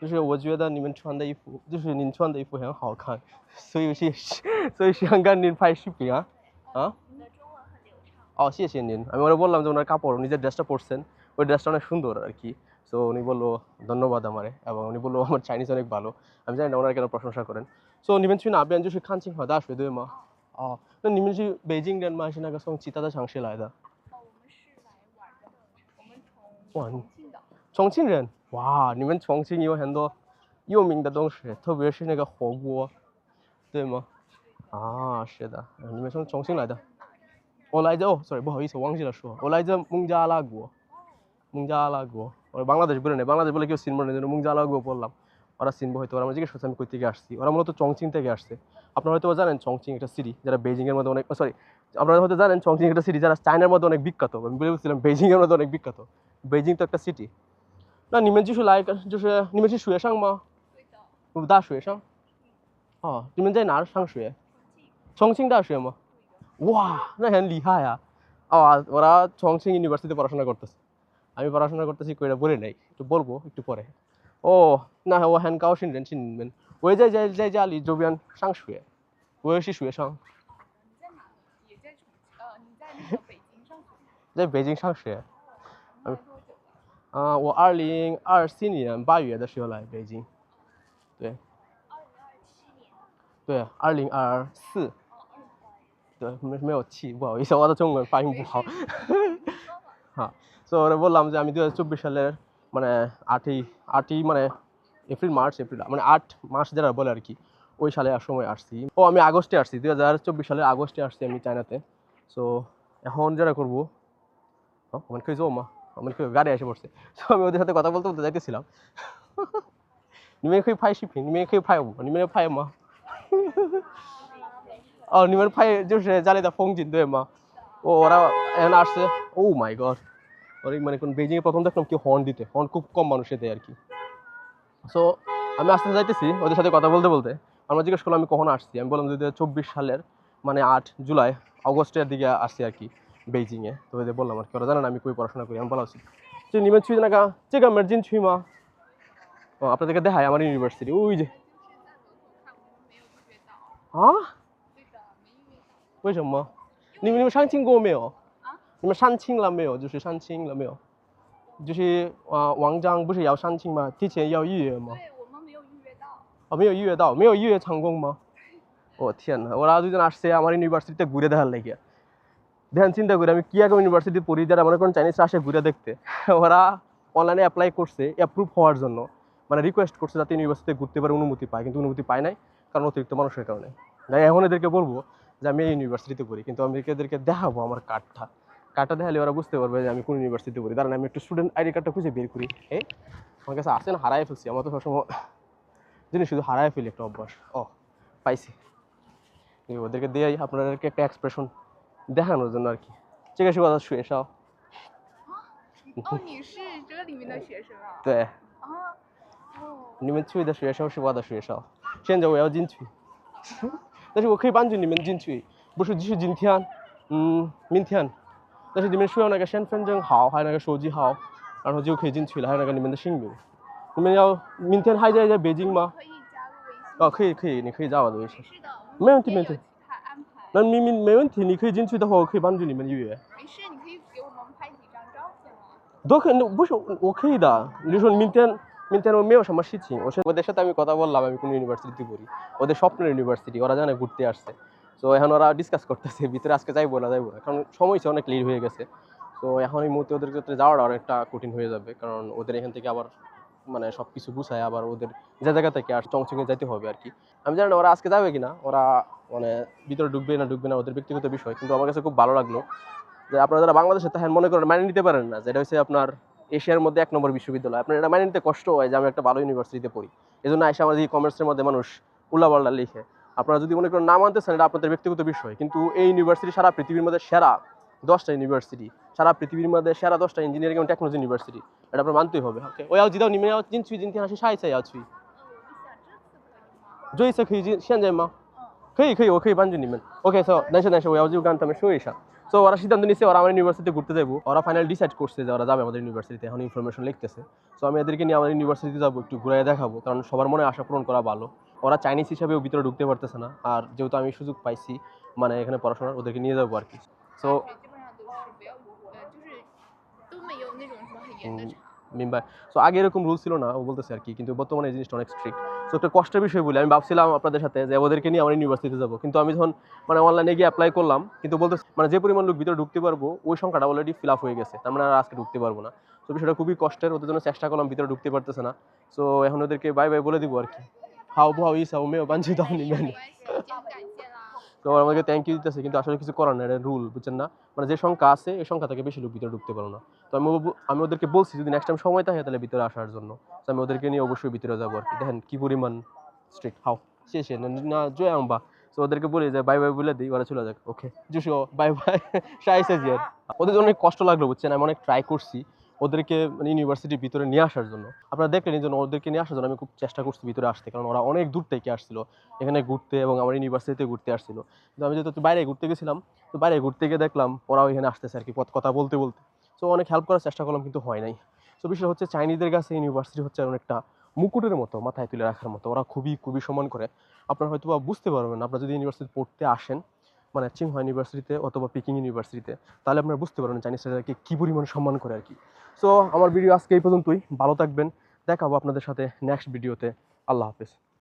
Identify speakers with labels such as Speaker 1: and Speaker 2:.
Speaker 1: 就是我觉得你们穿的衣服，就是您穿的衣服很好看，所以想跟您拍视频啊。谢谢您। আমি ওরা বললাম যে ওনার কাপড় উনি যে ড্রেসটা পরছেন ওই ড্রেসটা অনেক সুন্দর আর কি। সো উনি বললো ধন্যবাদ আমারে এবং উনি বললো আমার চাইনিজ অনেক ভালো। আমি জানি না ওনারা কেন প্রশংসা করেন। So 你们去哪边就是看清华大学对吗？那你们是北京人吗？还是那个从其他的城市来的？
Speaker 2: 我们是来玩的，我们从
Speaker 1: 哇
Speaker 2: 重庆的。
Speaker 1: 重庆人，哇，你们重庆有很多有名的东西，特别是那个火锅，对吗？是的，你们从重庆来的。我来自sorry 不好意思，我忘记了说，我来自孟加拉国，孟加拉国，我বাংলাদেশ বলে নেই, বাংলাদেশ বলে কেউ চিনবো না, জন্য孟加拉国বললাম, ওরা চিনবো হয়তো, ওরা জিজ্ঞেস করছে আমি কই থেকে আসছি, ওরা মূলত চংচিং থেকে আসছে। আপনারা হয়তো জানেন চংচিং একটা সিটি যারা বেজিং এর মধ্যে অনেক, সরি আপনারা হয়তো জানেন চংচিং একটা সিটি যারা চায়নার মধ্যে অনেক বিখ্যাত, আমি বলেছিলাম বেজিং এর মধ্যে অনেক বিখ্যাত, বেজিং তো একটা সিটি।那你们就是来就是你们是学生吗？
Speaker 2: 对的。
Speaker 1: 大学生？你们在哪上学？重庆大学吗？哇，那很厉害啊！ওরা চংচিং ইউনিভার্সিটিতে পড়াশোনা করতেছে, আমি পড়াশোনা করতেছি কইরা বলে নাই, একটু বলবো একটু পরে।那我很高兴认识你们，我也在家里周边上学，我也是学生。
Speaker 2: 你在哪里？也在你在那个北京上学？
Speaker 1: 在北京上学。
Speaker 2: 来多久了？
Speaker 1: 我2024年8月的时候来北京，对。
Speaker 2: 2027年。
Speaker 1: 对，2024。对，没有气，不好意思，我的中文发音不好。সো ওরা বললাম যে আমি 2024 সালের মানে 8ই মানে এপ্রিল মানে 8 মাস যারা বলে আর কি, ওই সালে সময় আসছি। আমি আগস্টে আসছি, 2024 সালের আগস্টে আসছি আমি চায়নাতে। সো এখন যেটা করবো, আমার কই যাও মা, আমার কই গাড়ি এসে পড়ছে, সো আমি ওদের সাথে কথা বলতে বলতে যাইতেছিলাম।你们可以拍视频，你们也可以拍我，你们要拍吗？你们拍就是家里的风景对吗？ওরা এখন আসছে। মাই গড, ওরা মানে কোন বেজিং এ প্রথম দেখলাম কি হর্ন দিতে, হর্ন খুব কম মানুষে দেয় আর কি। সো আমি আস্তে আস্তে যাইতেছি ওদের সাথে কথা বলতে বলতে, আমরা জিজ্ঞেস করলাম আমি কখন আসছি, আমি বললাম 2024 সালের মানে 8 জুলাই অগস্টের দিকে আসছি আর কি বেইজিংয়ে। তো ওদের বললাম আর কি, ওরা জানেন আমি কই পড়াশোনা করি। আমি বলা উচিত যে你们去那个这个门进去吗？আপনাদেরকে দেখায় আমার ইউনিভার্সিটি, ওই যে।为什么？你们上清过没有？你们上清了没有？就是上清了没有？就是王章不是要上清吗？提前要预约吗？
Speaker 2: 对，我们没有预约到。
Speaker 1: 没有预约到，没有预约成功吗？天哪，ওরা দুজন আসছে আমার ইউনিভার্সিটিতে ঘুরে দেখার লাগে। দেখেন চিন্তা করে আমি কি এক ইউনিভার্সিটি পড়ি, যারা মনে করেন চাইনিজ আসে ঘুরে দেখতে, ওরা অনলাইনে অ্যাপ্লাই করছে অ্যাপ্রুভ হওয়ার জন্য, মানে রিকোয়েস্ট করছে যাতে ইউনিভার্সিটিতে ঘুরতে পারে, অনুমতি পায়, কিন্তু অনুমতি পায় নাই কারণ অতিরিক্ত মানুষের কারণে। তাই এখন এদেরকে বলবো যে আমি এই ইউনিভার্সিটিতে পড়ি, কিন্তু আমি এদেরকে দেখাবো আমার কার্ডটা দেখালে ওরা বুঝতে পারবে যে আমি কোন ইউনিভার্সিটিতে পড়ি। কারণ আমি একটু স্টুডেন্ট আইডি কার্ডটা খুঁজে বের করি। আমার কাছে আসে না, হারাই ফেলছি, আমার তো সবসময় জিনিস শুধু হারাই ফেলি, একটা অভ্যাস। পাইছি, ওদেরকে দিয়েই আপনাদেরকে একটা এক্সপ্রেশন দেখানোর জন্য আর কি।这个是我的学校。
Speaker 2: 你是这里面的学生啊？
Speaker 1: 对。你们去的学校是我的学校，现在我要进去，但是我可以帮助你们进去，不是就是今天，明天，但是你们需要那个身份证号，还有那个手机号，然后就可以进去了，还有那个你们的姓名。你们要明天还在北京吗？
Speaker 2: 可以加入微信。
Speaker 1: 可以，你可以加我的微信。
Speaker 2: 是的，
Speaker 1: 没问题没问题。那没问题，你可以进去的话，我可以帮助你们预约。
Speaker 2: 没事，你可以给我们拍几张照片吗？
Speaker 1: 都可以，不是我可以的。你说明天我没有什么事情，ওদের সাথে আমি কথা বললাম আমি কোন ইউনিভার্সিটিতে পড়ি, ওদের স্বপ্নের ইউনিভার্সিটি, ওরা জানে ঘুরতে আসছে। তো এখন ওরা ডিসকাস করতেছে ভিতরে আজকে যাইবো না, কারণ সময় অনেক লেট হয়ে গেছে। তো এখন এই মুহূর্তে ওদের ক্ষেত্রে যাওয়াটা অনেকটা কঠিন হয়ে যাবে, কারণ ওদের এখান থেকে আবার মানে সব কিছু গুছায় আবার ওদের যে জায়গা থেকে আর চংচিংয়ে যেতে হবে আর কি। আমি জানি না ওরা আজকে যাবে কিনা, ওরা মানে ভিতরে ঢুকবে না ওদের ব্যক্তিগত বিষয়। কিন্তু আমার কাছে খুব ভালো লাগলো যে আপনারা যারা বাংলাদেশে তাহেন মনে করেন মানে নিতে পারেন না, যেটা হচ্ছে আপনার এশিয়ার মধ্যে 1 নম্বর বিশ্ববিদ্যালয়, আপনার এটা মানে নিতে কষ্ট হয় যে আমি একটা ভালো ইউনিভার্সিটিতে পড়ি। এই জন্য এসে আমাদের কমার্সের মধ্যে মানুষ উল্লাপাল্লা লিখে। আপনারা যদি মনে করেন না মানতেছেন, এটা আপনাদের ব্যক্তিগত বিষয়, কিন্তু এই ইউনিভার্সিটি সারা পৃথিবীর মধ্যে সেরা 10টা ইউনিভার্সিটি, সারা পৃথিবীর মধ্যে সেরা 10টা ইঞ্জিনিয়ারিং এবং টেকনোলজি ইউনিভার্সিটি, এটা আপনার মানতেই হবে। ওকে，我要知道你们要进去，今天还是下一次也要去？这一次可以现在吗？可以，我可以帮助你们。OK， so 等下，我要就跟他们说一下。সো ওরা সিদ্ধান্ত নিচ্ছে ওরা আমার ইউনিভার্সিটিতে ঘুরতে যাবো, ওরা ফাইনাল ডিসাইড করছে যে ওরা যাবে আমাদের ইউনিভার্সিটিতে, এখন ইনফরমেশন লিখতেছে। সো আমি এদেরকে নিয়ে আমার ইউনিভার্সিটিতে যাবো, একটু ঘুরে দেখাবো, কারণ সবার মনে আশা পূরণ করা ভালো। ওরা চাইনিজ হিসাবেও ভিতরে ঢুকতে পারতেছে না, আর যেহেতু আমি সুযোগ পাইছি মানে এখানে পড়াশোনার, ওদেরকে নিয়ে যাবো আর কি। সো
Speaker 2: 大学基本上都是不要都没有那种什么很严的查。
Speaker 1: মিম্বাই। সো আগে এরকম রুল ছিল না, ও বলতেছে আর কি, কিন্তু বর্তমানে এই জিনিসটা অনেক স্ট্রিক্ট। সো একটা কষ্টের বিষয় বলি, আমি ভাবছিলাম আপনাদের সাথে যে ওদেরকে নিয়ে আমার ইউনিভার্সিটিতে যাবো, কিন্তু আমি যখন মানে অনলাইনে গিয়ে অ্যাপ্লাই করলাম, কিন্তু বলতে মানে যে পরিমাণ লোক ভিতরে ঢুকতে পারবো ওই সংখ্যাটা অলরেডি ফিল আপ হয়ে গেছে, তার মানে আর আজকে ঢুকতে পারবো না। তো বিষয়টা খুবই কষ্টের, ওদের জন্য চেষ্টা করলাম, ভিতরে ঢুকতে পারতেছে না। সো এখন ওদেরকে বাই বাই বলে দিব আর কি। হাও বুহাও ইস হাও মেও বাঞ্ছি দাও নি
Speaker 2: 没
Speaker 1: মেনে।
Speaker 2: 关系，已经很感谢啦。
Speaker 1: তো আমাকে থ্যাংক ইউ দিতেছে, কিন্তু আসলে কিছু করার না, এটা রুল, বুঝছেন না? মানে যে সংখ্যা আছে এই সংখ্যা থেকে বেশি লোক ভিতরে ঢুকতে পারো না। তো আমি ওদেরকে বলছি যদি নেক্সট টাইম সময় থাকে তাহলে ভিতরে আসার জন্য। তো আমি ওদেরকে নিয়ে অবশ্যই ভিতরে যাবো আর কি। দেখেন কি পরিমাণ স্ট্রিক্ট। হাও শেষে না জয় আম্বা। তো ওদেরকে বলি যে বাই বাই বলে দিই, ওরা চলে যাক। ওকে জুসো বাই বাই শাইসে জিয়ার। ওদের অনেক কষ্ট লাগলো, বুঝছেন? আমি অনেক ট্রাই করছি ওদেরকে মানে ইউনিভার্সিটির ভিতরে নিয়ে আসার জন্য। আপনারা দেখলেন এই জন্য ওদেরকে নিয়ে আসার জন্য আমি খুব চেষ্টা করছি ভিতরে আসতে, কারণ ওরা অনেক দূর থেকে আসছিল এখানে ঘুরতে এবং আমার ইউনিভার্সিটিতে ঘুরতে আসছিল। কিন্তু আমি যেহেতু বাইরে ঘুরতে গেছিলাম, তো বাইরে ঘুরতে গিয়ে দেখলাম ওরাও এখানে আসতেছে আর কি, কথা বলতে বলতে। সো অনেক হেল্প করার চেষ্টা করলাম, কিন্তু হয় নাই। সো বিষয় হচ্ছে চাইনিজদের কাছে ইউনিভার্সিটি হচ্ছে অনেকটা মুকুটের মতো, মাথায় তুলে রাখার মতো, ওরা খুবই সম্মান করে। আপনারা হয়তো বা বুঝতে পারবেন, আপনারা যদি ইউনিভার্সিটি পড়তে আসেন মানে চিংহোয়া ইউনিভার্সিটিতে অথবা পিকিং ইউনিভার্সিটিতে, তাহলে আপনারা বুঝতে পারবেন চাইনিজদেরকে কী পরিমাণ সম্মান করে আর কি। সো আমার ভিডিও আজকে এই পর্যন্তই, ভালো থাকবেন, দেখাবো আপনাদের সাথে নেক্সট ভিডিওতে। আল্লাহ হাফেজ।